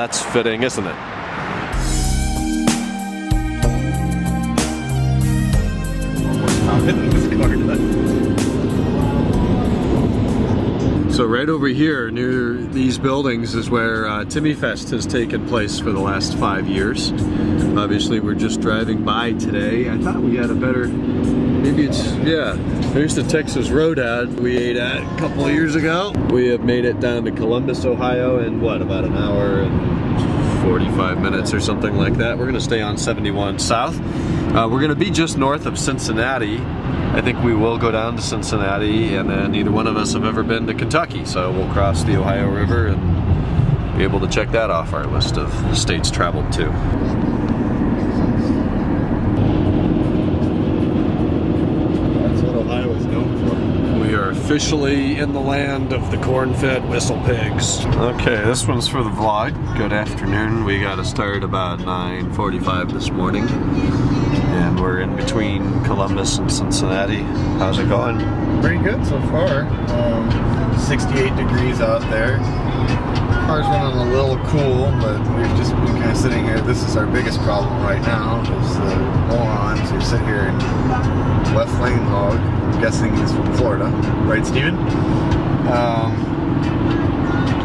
That's fitting, isn't it? So right over here near these buildings is where Timmy Fest has taken place for the last 5 years. Obviously we're just driving by today. I thought we had a better, maybe it's, yeah, there's the Texas Road ad we ate at a couple of years ago. We have made it down to Columbus, Ohio in what, about an hour and 45 minutes or something like that. We're gonna stay on 71 South. We're gonna be just north of Cincinnati. I think we will go down to Cincinnati, and then neither one of us have ever been to Kentucky, so we'll cross the Ohio River and be able to check that off our list of states traveled to. That's what Ohio is known for. We are officially in the land of the corn-fed whistle pigs. Okay, this one's for the vlog. Good afternoon. We got to start about 9:45 this morning. And we're in between Columbus and Cincinnati. How's it going? Pretty good so far. 68 degrees out there. Car's running a little cool, but we've just been kind of sitting here. This is our biggest problem right now, is the morons who sit here and left lane hog. I'm guessing he's from Florida. Right, Steven?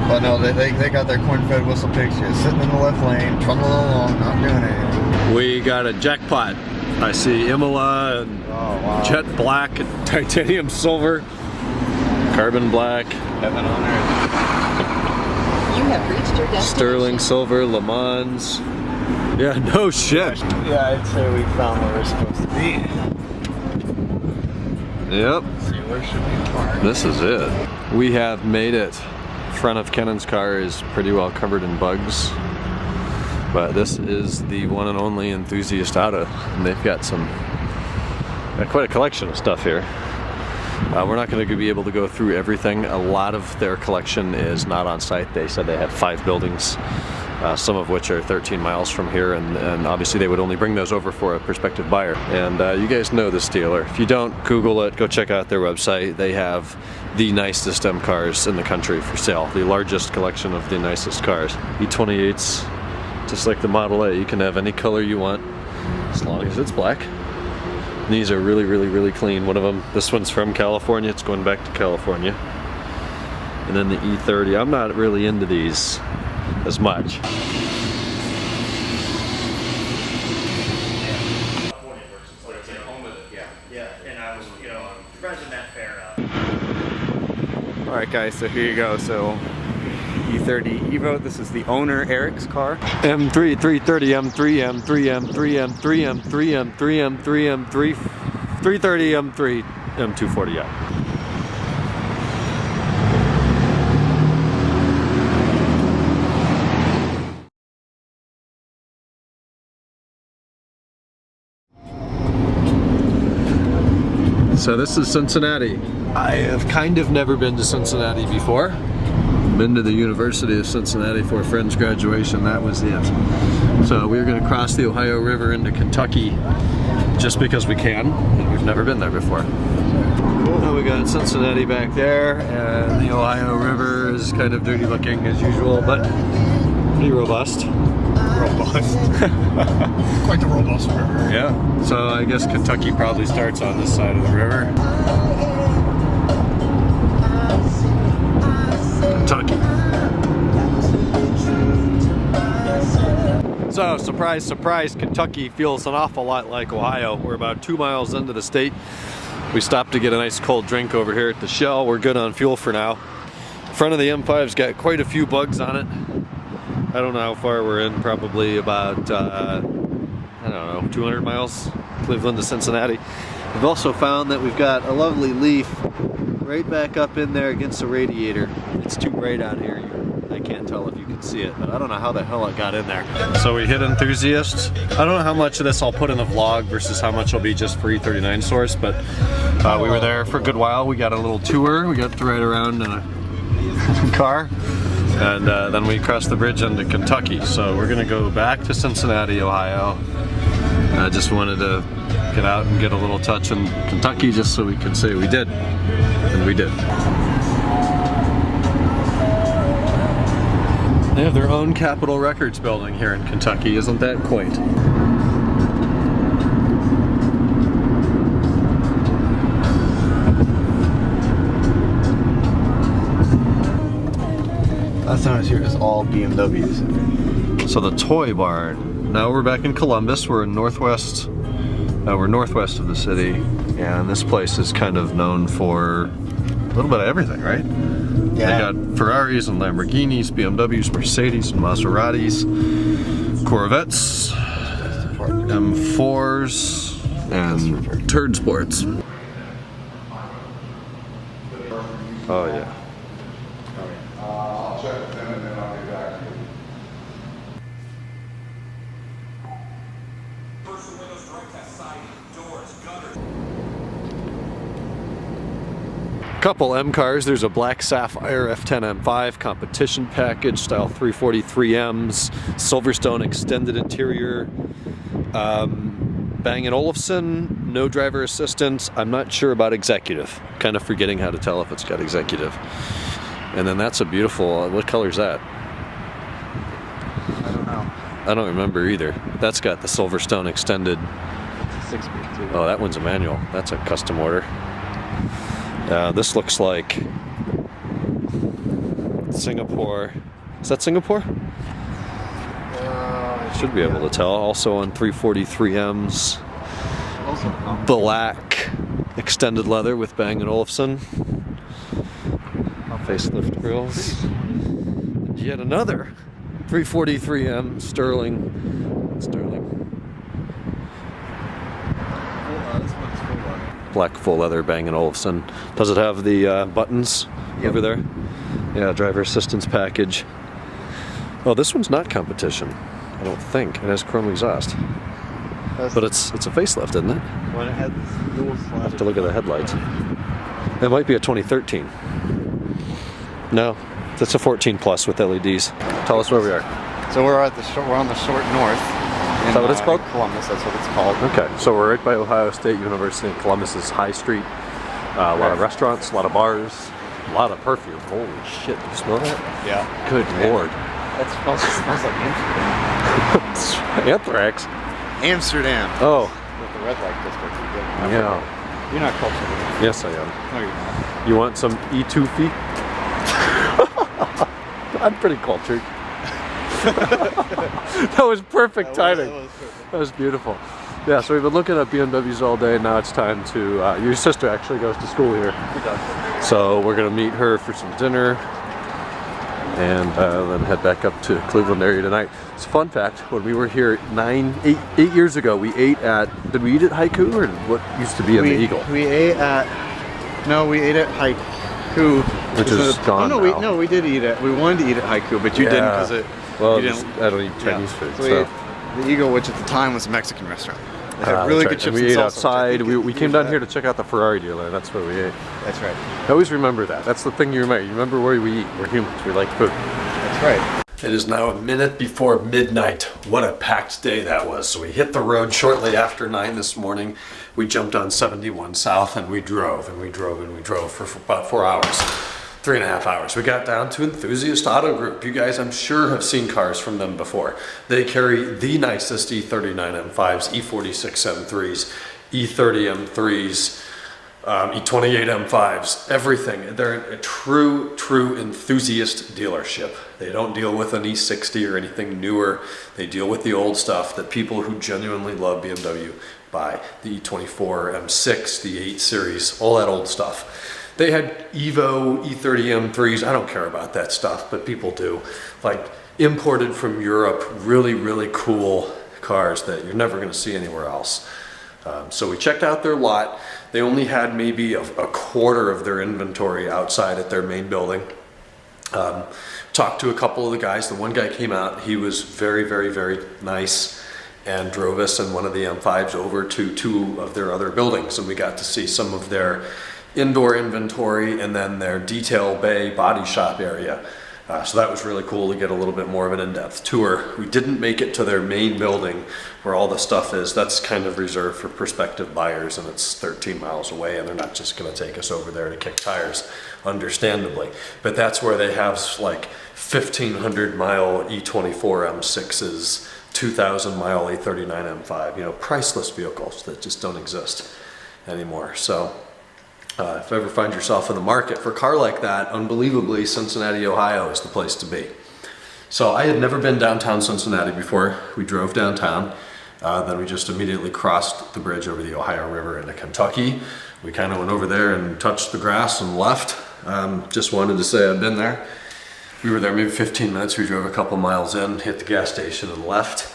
But no, they got their corn-fed whistle pigs here, sitting in the left lane, trundling along, not doing anything. We got a jackpot. I see Imola and jet black and titanium silver, carbon black. Heaven on earth. You have reached your destination. Sterling silver, Le Mans. Yeah, no shit. Yeah, I'd say we found where we're supposed to be. Yep. Let's see, where should we park? This is it. We have made it. Front of Kennan's car is pretty well covered in bugs. But this is the one and only Enthusiast Auto, and they've got quite a collection of stuff here. We're not going to be able to go through everything. A lot of their collection is not on site. They said they have 5 buildings, some of which are 13 miles from here, and obviously they would only bring those over for a prospective buyer. And you guys know this dealer. If you don't, Google it, go check out their website. They have the nicest M cars in the country for sale, the largest collection of the nicest cars. E28s. Just like the Model A, you can have any color you want as long as it's black. And these are really, really, really clean. One of them, this one's from California, it's going back to California. And then the E30, I'm not really into these as much. Alright guys, so here you go. So E30 Evo, this is the owner Eric's car. M3, 330, M3, M3, M3, M3, M3, M3, M3, M3, 330, M3, M240i. So this is Cincinnati. I have kind of never been to Cincinnati before. Been to the University of Cincinnati for a friend's graduation, that was it. So we're going to cross the Ohio River into Kentucky just because we can, and we've never been there before. Now we got Cincinnati back there, and the Ohio River is kind of dirty looking as usual, but pretty robust. Robust. Quite the robust river. Yeah, so I guess Kentucky probably starts on this side of the river. Kentucky. So, surprise, surprise, Kentucky feels an awful lot like Ohio. We're about 2 miles into the state. We stopped to get a nice cold drink over here at the Shell. We're good on fuel for now. Front of the M5's got quite a few bugs on it. I don't know how far we're in, probably about, I don't know, 200 miles, Cleveland to Cincinnati. We've also found that we've got a lovely leaf right back up in there against the radiator. It's too bright out here. I can't tell if you can see it, but I don't know how the hell it got in there. So we hit Enthusiast. I don't know how much of this I'll put in the vlog versus how much will be just for E39 source, but we were there for a good while. We got a little tour. We got to ride around in a car. And then we crossed the bridge into Kentucky. So we're gonna go back to Cincinnati, Ohio. I just wanted to get out and get a little touch in Kentucky just so we can say we did. And we did. They have their own Capitol Records building here in Kentucky. Isn't that quaint? Last time I was here, it was all BMWs. So the Toy Barn. Now we're back in Columbus. We're in northwest. We're northwest of the city, and this place is kind of known for a little bit of everything, right? Yeah. They got Ferraris and Lamborghinis, BMWs, Mercedes and Maseratis, Corvettes, M4s, and turd sports. Oh yeah. I'll check with them and then I'll get back to you. Couple M cars. There's a black Sapphire F10 M5 competition package, style 343Ms, Silverstone extended interior, Bang & Olufsen, no driver assistance. I'm not sure about executive. Kind of forgetting how to tell if it's got executive. And then that's a beautiful, what color is that? I don't know. I don't remember either. That's got the Silverstone extended. It's a 6-speed too. Oh, that one's a manual. That's a custom order. This looks like Singapore. Is that Singapore? Should be able to tell. Also on 343Ms. Black extended leather with Bang & Olufsen. Facelift grills. Yet another 343M Sterling. Black full leather Bang & Olufsen. Does it have the buttons over there? Yeah, driver assistance package. Oh, this one's not competition. I don't think. It has chrome exhaust. But it's a facelift, isn't it? When it had dual slide. I have to look at the headlights. It might be a 2013. No, that's a 14 plus with LEDs. Tell us where we are. So we're at we're on the short north. Is that what it's called? Columbus, that's what it's called. Okay, so we're right by Ohio State University in Columbus's High Street. A lot of restaurants, a lot of bars, a lot of perfume. Holy shit, you smell that? Yeah. Good lord. That smells like Amsterdam. Anthrax. Amsterdam. Oh. With the red light district. Yeah. You're not cultured. Yes, I am. No, you're not. You want some E2 feet? I'm pretty cultured. That was perfect timing. That was beautiful. Yeah, so we've been looking at BMWs all day. Now it's time to, your sister actually goes to school here. So we're going to meet her for some dinner and then head back up to Cleveland area tonight. It's a fun fact, when we were here 8 years ago, we ate at, did we eat at Haiku or what used to be in the Eagle? We ate at Haiku. Which is gone now. We did eat it. We wanted to eat at Haiku, but you didn't because it. Well, you didn't, I don't eat Chinese food. So we ate the Eagle, which at the time was a Mexican restaurant. They had really good chips and we ate salsa, outside. We came down here to check out the Ferrari dealer. That's where we ate. That's right. I always remember that. That's the thing you remember. You remember where we eat. We're humans. We like food. That's right. It is now a minute before midnight. What a packed day that was. So we hit the road shortly after 9 this morning. We jumped on 71 South and we drove and we drove and we drove for about 4 hours. 3.5 hours. We got down to Enthusiast Auto Group. You guys, I'm sure, have seen cars from them before. They carry the nicest E39 M5s, E46 M3s, E30 M3s, E28 M5s, everything. They're a true enthusiast dealership. They don't deal with an E60 or anything newer. They deal with the old stuff that people who genuinely love BMW buy. The E24 M6, the 8 Series, all that old stuff. They had Evo E30 M3s. I don't care about that stuff, but people do. Like imported from Europe, really cool cars that you're never going to see anywhere else. So we checked out their lot. They only had maybe a quarter of their inventory outside at their main building. Talked to a couple of the guys. The one guy came out. He was very nice and drove us in one of the M5s over to 2 of their other buildings, and we got to see some of their indoor inventory and then their detail bay body shop area. So that was really cool to get a little bit more of an in-depth tour. We didn't make it to their main building where all the stuff is. That's kind of reserved for prospective buyers, and it's 13 miles away, and they're not just gonna take us over there to kick tires, understandably. But that's where they have like 1,500 mile E24 M6s, 2,000 mile A39 M5, you know, priceless vehicles that just don't exist anymore. So if you ever find yourself in the market for a car like that, unbelievably, Cincinnati, Ohio is the place to be. So I had never been downtown Cincinnati before. We drove downtown. Then we just immediately crossed the bridge over the Ohio River into Kentucky. We kind of went over there and touched the grass and left. Just wanted to say I'd been there. We were there maybe 15 minutes. We drove a couple miles in, hit the gas station and left.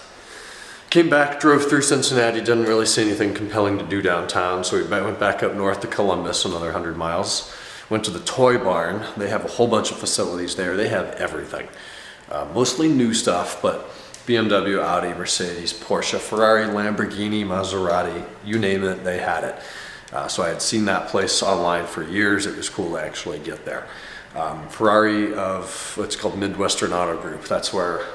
Came back, drove through Cincinnati, didn't really see anything compelling to do downtown, so we went back up north to Columbus, another 100 miles. Went to the Toy Barn. They have a whole bunch of facilities there. They have everything. Mostly new stuff, but BMW, Audi, Mercedes, Porsche, Ferrari, Lamborghini, Maserati, you name it, they had it. So I had seen that place online for years. It was cool to actually get there. Ferrari of what's called Midwestern Auto Group. That's where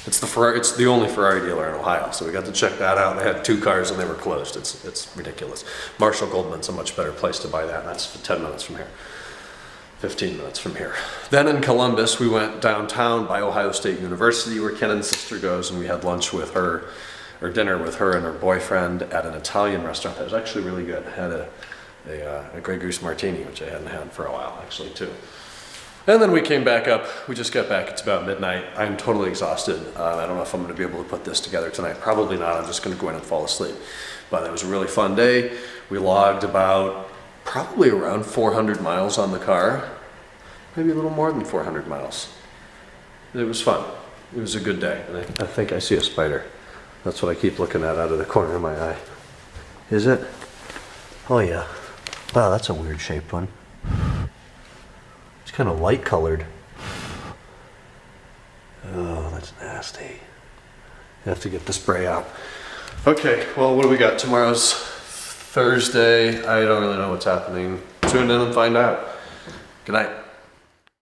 it's the only Ferrari dealer in Ohio. So we got to check that out. They had 2 cars and they were closed. It's ridiculous. Marshall Goldman's a much better place to buy that. That's 10 minutes from here. 15 minutes from here. Then in Columbus, we went downtown by Ohio State University, where Kenan's sister goes, and we had lunch with her, or dinner with her and her boyfriend at an Italian restaurant that was actually really good. I had a Grey Goose martini, which I hadn't had for a while, actually, too. And then we came back up. We just got back. It's about midnight. I'm totally exhausted. I don't know if I'm going to be able to put this together tonight. Probably not. I'm just going to go in and fall asleep. But it was a really fun day. We logged about probably around 400 miles on the car. Maybe a little more than 400 miles. It was fun. It was a good day. And I think I see a spider. That's what I keep looking at out of the corner of my eye. Is it? Oh yeah. Wow, that's a weird shaped one. It's kind of light colored. Oh, that's nasty. You have to get the spray out. Okay, well, what do we got? Tomorrow's Thursday. I don't really know what's happening. Tune in and find out. Good night.